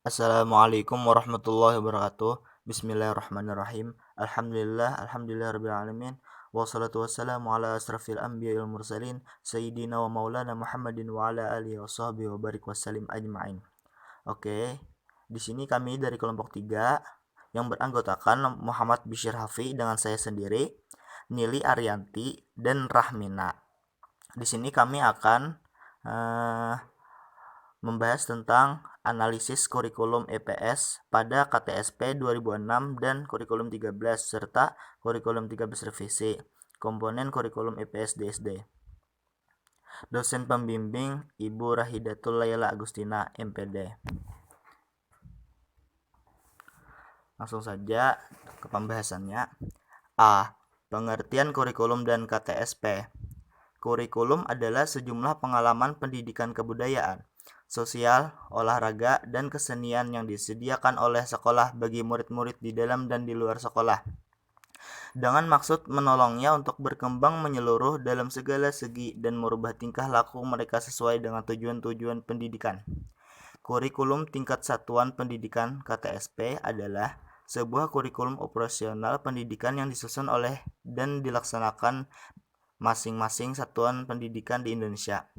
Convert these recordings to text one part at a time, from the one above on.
Assalamualaikum warahmatullahi wabarakatuh. Bismillahirrahmanirrahim. Alhamdulillah rabbil alamin. Wassalatu wassalamu ala asrafil anbiya'i wal mursalin sayyidina wa maulana Muhammadin wa ala alihi washabbihi wa barik wasallim ajmain. Oke. Di sini kami dari kelompok 3 yang beranggotakan Muhammad Bishir Hafi dengan saya sendiri, Nili Arianti dan Rahmina. Di sini kami akan membahas tentang analisis kurikulum EPS pada KTSP 2006 dan kurikulum 13 serta kurikulum 13 revisi, komponen kurikulum EPS DSD. Dosen pembimbing Ibu Rahidatul Laila Agustina, MPD. Langsung saja ke pembahasannya. A. Pengertian kurikulum dan KTSP. Kurikulum adalah sejumlah pengalaman pendidikan kebudayaan, sosial, olahraga, dan kesenian yang disediakan oleh sekolah bagi murid-murid di dalam dan di luar sekolah, dengan maksud menolongnya untuk berkembang menyeluruh dalam segala segi dan merubah tingkah laku mereka sesuai dengan tujuan-tujuan pendidikan. Kurikulum tingkat satuan pendidikan KTSP adalah sebuah kurikulum operasional pendidikan yang disusun oleh dan dilaksanakan masing-masing satuan pendidikan di Indonesia.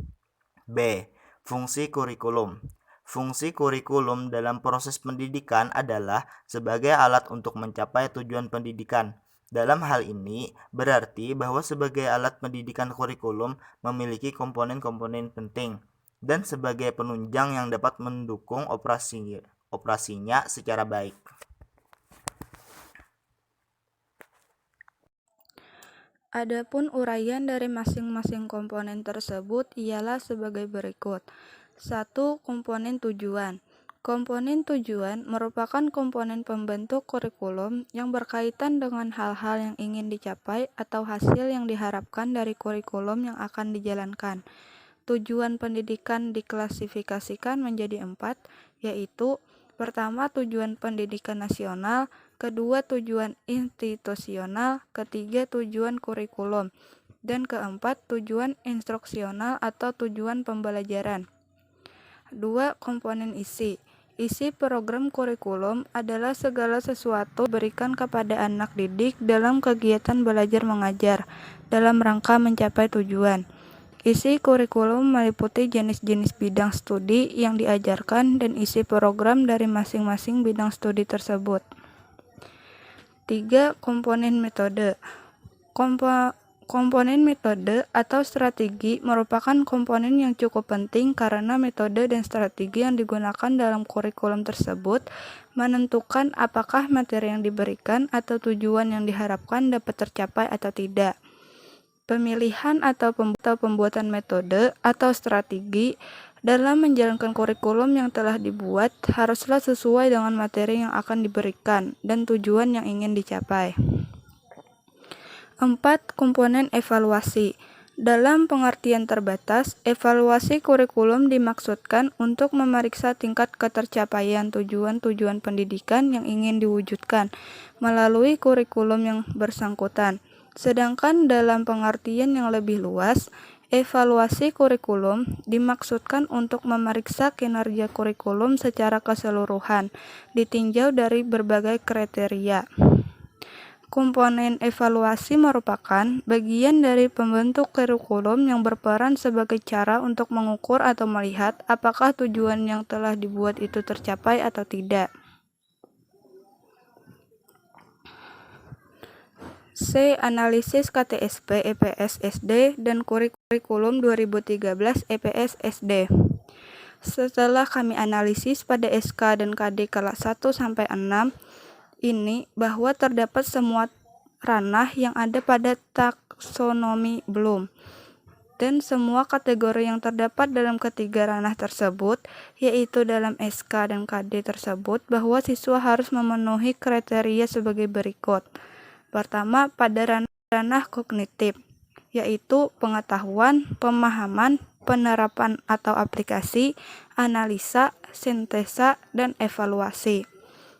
B. Fungsi kurikulum. Fungsi kurikulum dalam proses pendidikan adalah sebagai alat untuk mencapai tujuan pendidikan. Dalam hal ini, berarti bahwa sebagai alat pendidikan kurikulum memiliki komponen-komponen penting dan sebagai penunjang yang dapat mendukung operasinya secara baik. Adapun uraian dari masing-masing komponen tersebut ialah sebagai berikut. 1. Komponen tujuan. Komponen tujuan merupakan komponen pembentuk kurikulum yang berkaitan dengan hal-hal yang ingin dicapai atau hasil yang diharapkan dari kurikulum yang akan dijalankan. Tujuan pendidikan diklasifikasikan menjadi 4, yaitu pertama, tujuan pendidikan nasional, kedua, tujuan institusional, ketiga, tujuan kurikulum, dan keempat, tujuan instruksional atau tujuan pembelajaran. 2. Komponen isi. Isi program kurikulum adalah segala sesuatu diberikan kepada anak didik dalam kegiatan belajar mengajar dalam rangka mencapai tujuan. Isi kurikulum meliputi jenis-jenis bidang studi yang diajarkan dan isi program dari masing-masing bidang studi tersebut. 3. Komponen metode. Komponen metode atau strategi merupakan komponen yang cukup penting karena metode dan strategi yang digunakan dalam kurikulum tersebut menentukan apakah materi yang diberikan atau tujuan yang diharapkan dapat tercapai atau tidak. Pemilihan atau pembuatan metode atau strategi dalam menjalankan kurikulum yang telah dibuat haruslah sesuai dengan materi yang akan diberikan dan tujuan yang ingin dicapai. 4. Komponen evaluasi. Dalam pengertian terbatas, evaluasi kurikulum dimaksudkan untuk memeriksa tingkat ketercapaian tujuan-tujuan pendidikan yang ingin diwujudkan melalui kurikulum yang bersangkutan. Sedangkan dalam pengertian yang lebih luas, evaluasi kurikulum dimaksudkan untuk memeriksa kinerja kurikulum secara keseluruhan, ditinjau dari berbagai kriteria. Komponen evaluasi merupakan bagian dari pembentuk kurikulum yang berperan sebagai cara untuk mengukur atau melihat apakah tujuan yang telah dibuat itu tercapai atau tidak. C. Analisis KTSP EPS SD dan kurikulum 2013 EPS SD. Setelah kami analisis pada SK dan KD kelas 1-6 ini bahwa terdapat semua ranah yang ada pada taksonomi belum dan semua kategori yang terdapat dalam ketiga ranah tersebut, yaitu dalam SK dan KD tersebut, bahwa siswa harus memenuhi kriteria sebagai berikut. Pertama, pada ranah kognitif, yaitu pengetahuan, pemahaman, penerapan atau aplikasi, analisa, sintesa, dan evaluasi.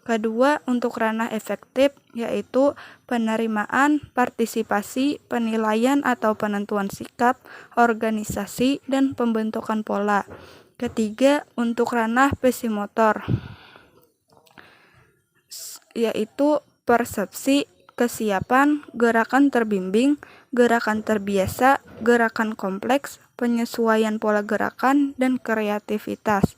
Kedua, untuk ranah efektif, yaitu penerimaan, partisipasi, penilaian atau penentuan sikap, organisasi, dan pembentukan pola. Ketiga, untuk ranah psikomotor, yaitu persepsi, kesiapan, gerakan terbimbing, gerakan terbiasa, gerakan kompleks, penyesuaian pola gerakan, dan kreativitas.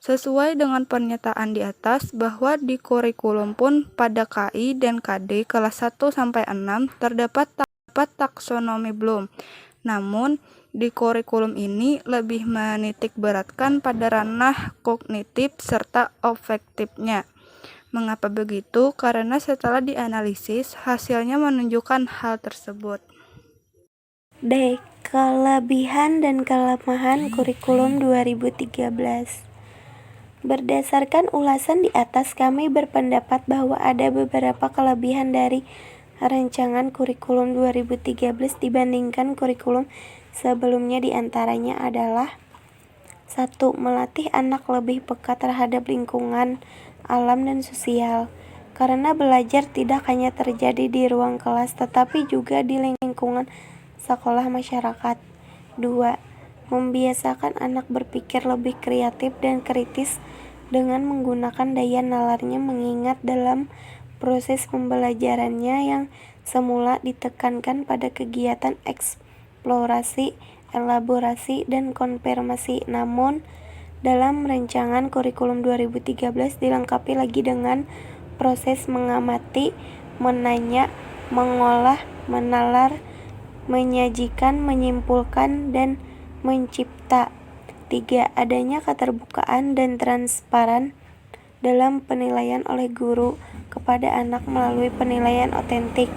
Sesuai dengan pernyataan di atas bahwa di kurikulum pun pada KI dan KD kelas 1-6 terdapat taksonomi belum. Namun, di kurikulum ini lebih menitik beratkan pada ranah kognitif serta afektifnya. Mengapa begitu? Karena setelah dianalisis, hasilnya menunjukkan hal tersebut. D. Kelebihan dan kelemahan kurikulum 2013. Berdasarkan ulasan di atas, kami berpendapat bahwa ada beberapa kelebihan dari rancangan kurikulum 2013 dibandingkan kurikulum sebelumnya. Di antaranya adalah 1. Melatih anak lebih peka terhadap lingkungan, alam, dan sosial. Karena belajar tidak hanya terjadi di ruang kelas, tetapi juga di lingkungan sekolah masyarakat. 2. Membiasakan anak berpikir lebih kreatif dan kritis dengan menggunakan daya nalarnya, mengingat dalam proses pembelajarannya yang semula ditekankan pada kegiatan eksplorasi, elaborasi, dan konfirmasi, namun dalam rancangan kurikulum 2013 dilengkapi lagi dengan proses mengamati, menanya, mengolah, menalar, menyajikan, menyimpulkan, dan mencipta. 3. Adanya keterbukaan dan transparan dalam penilaian oleh guru kepada anak melalui penilaian otentik.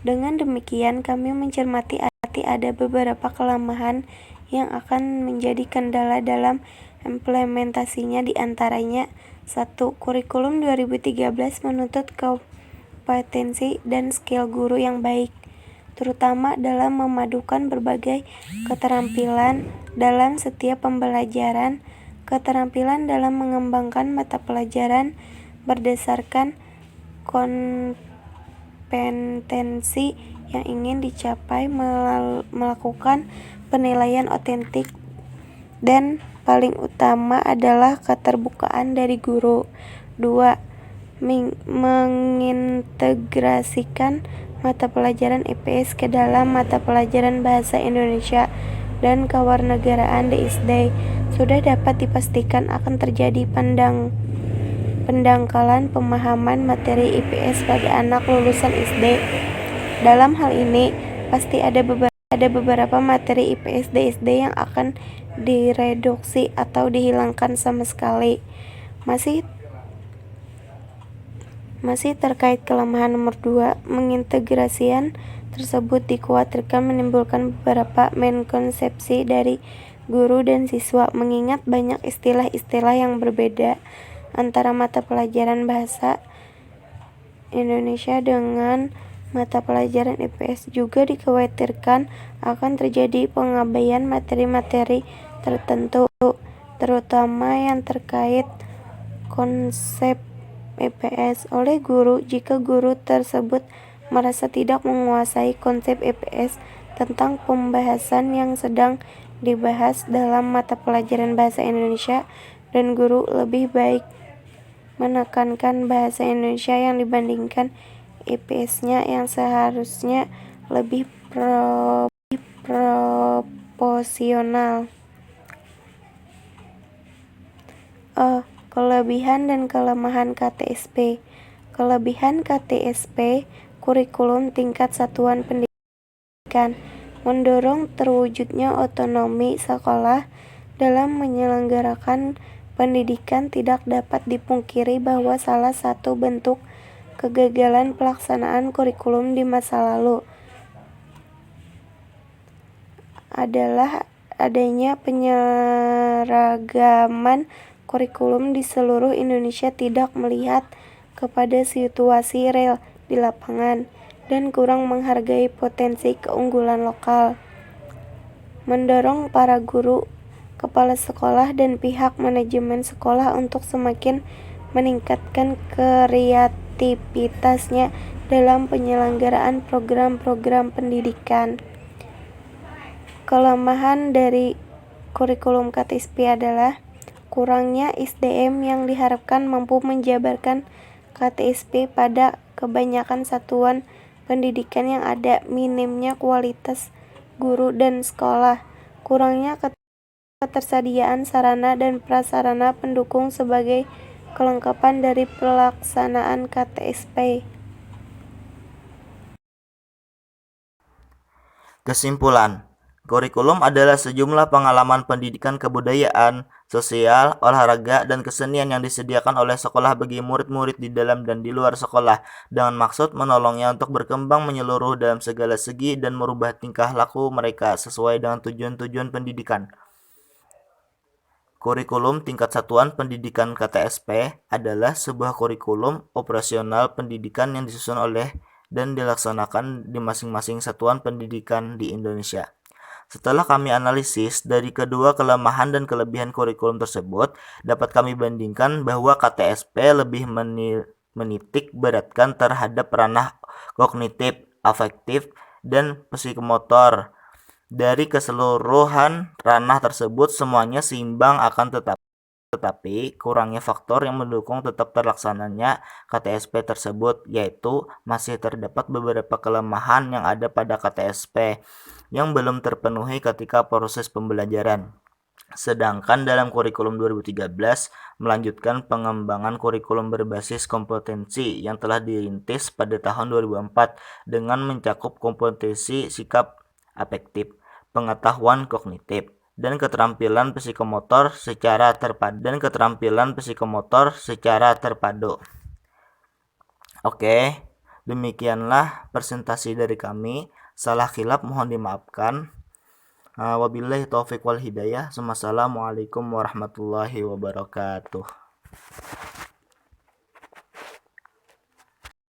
Dengan demikian, kami mencermati ada beberapa kelemahan yang akan menjadi kendala dalam implementasinya. Di antaranya 1. Kurikulum 2013 menuntut kompetensi dan skill guru yang baik, terutama dalam memadukan berbagai keterampilan dalam setiap pembelajaran. Keterampilan dalam mengembangkan mata pelajaran berdasarkan kompetensi yang ingin dicapai, melakukan penilaian otentik, dan paling utama adalah keterbukaan dari guru. 2. Mengintegrasikan mata pelajaran IPS ke dalam mata pelajaran Bahasa Indonesia dan Kewarganegaraan di SD. Sudah dapat dipastikan akan terjadi pendangkalan pemahaman materi IPS pada anak lulusan SD. Dalam hal ini, pasti ada beberapa materi IPS di SD yang akan direduksi atau dihilangkan sama sekali. Masih terkait kelemahan nomor 2, mengintegrasian tersebut dikhawatirkan menimbulkan beberapa miskonsepsi dari guru dan siswa, mengingat banyak istilah-istilah yang berbeda antara mata pelajaran Bahasa Indonesia dengan mata pelajaran IPS. Juga dikhawatirkan akan terjadi pengabaian materi-materi tertentu, terutama yang terkait konsep IPS oleh guru jika guru tersebut merasa tidak menguasai konsep IPS tentang pembahasan yang sedang dibahas dalam mata pelajaran Bahasa Indonesia, dan guru lebih baik menekankan Bahasa Indonesia yang dibandingkan IPS-nya yang seharusnya lebih proporsional. Kelebihan dan kelemahan KTSP. Kelebihan KTSP kurikulum tingkat satuan pendidikan mendorong terwujudnya otonomi sekolah dalam menyelenggarakan pendidikan. Tidak dapat dipungkiri bahwa salah satu bentuk kegagalan pelaksanaan kurikulum di masa lalu adalah adanya penyeragaman kurikulum di seluruh Indonesia, tidak melihat kepada situasi real di lapangan, dan kurang menghargai potensi keunggulan lokal. Mendorong para guru, kepala sekolah, dan pihak manajemen sekolah untuk semakin meningkatkan kreativitasnya dalam penyelenggaraan program-program pendidikan. Kelemahan dari kurikulum KTSP adalah kurangnya SDM yang diharapkan mampu menjabarkan KTSP pada kebanyakan satuan pendidikan yang ada, minimnya kualitas guru dan sekolah, kurangnya ketersediaan sarana dan prasarana pendukung sebagai kelengkapan dari pelaksanaan KTSP. Kesimpulan, kurikulum adalah sejumlah pengalaman pendidikan kebudayaan, sosial, olahraga, dan kesenian yang disediakan oleh sekolah bagi murid-murid di dalam dan di luar sekolah dengan maksud menolongnya untuk berkembang menyeluruh dalam segala segi dan merubah tingkah laku mereka sesuai dengan tujuan-tujuan pendidikan. Kurikulum tingkat satuan pendidikan KTSP adalah sebuah kurikulum operasional pendidikan yang disusun oleh dan dilaksanakan di masing-masing satuan pendidikan di Indonesia. Setelah kami analisis dari kedua kelemahan dan kelebihan kurikulum tersebut, dapat kami bandingkan bahwa KTSP lebih menitik beratkan terhadap ranah kognitif, afektif, dan psikomotor. Dari keseluruhan ranah tersebut semuanya seimbang akan tetapi kurangnya faktor yang mendukung tetap terlaksananya KTSP tersebut, yaitu masih terdapat beberapa kelemahan yang ada pada KTSP yang belum terpenuhi ketika proses pembelajaran. Sedangkan dalam kurikulum 2013 melanjutkan pengembangan kurikulum berbasis kompetensi yang telah dirintis pada tahun 2004 dengan mencakup kompetensi sikap afektif, pengetahuan kognitif, dan keterampilan psikomotor secara terpadu. Oke, demikianlah presentasi dari kami. Salah khilaf mohon dimaafkan. Wabillahi taufiq wal hidayah. Wassalamualaikum warahmatullahi wabarakatuh.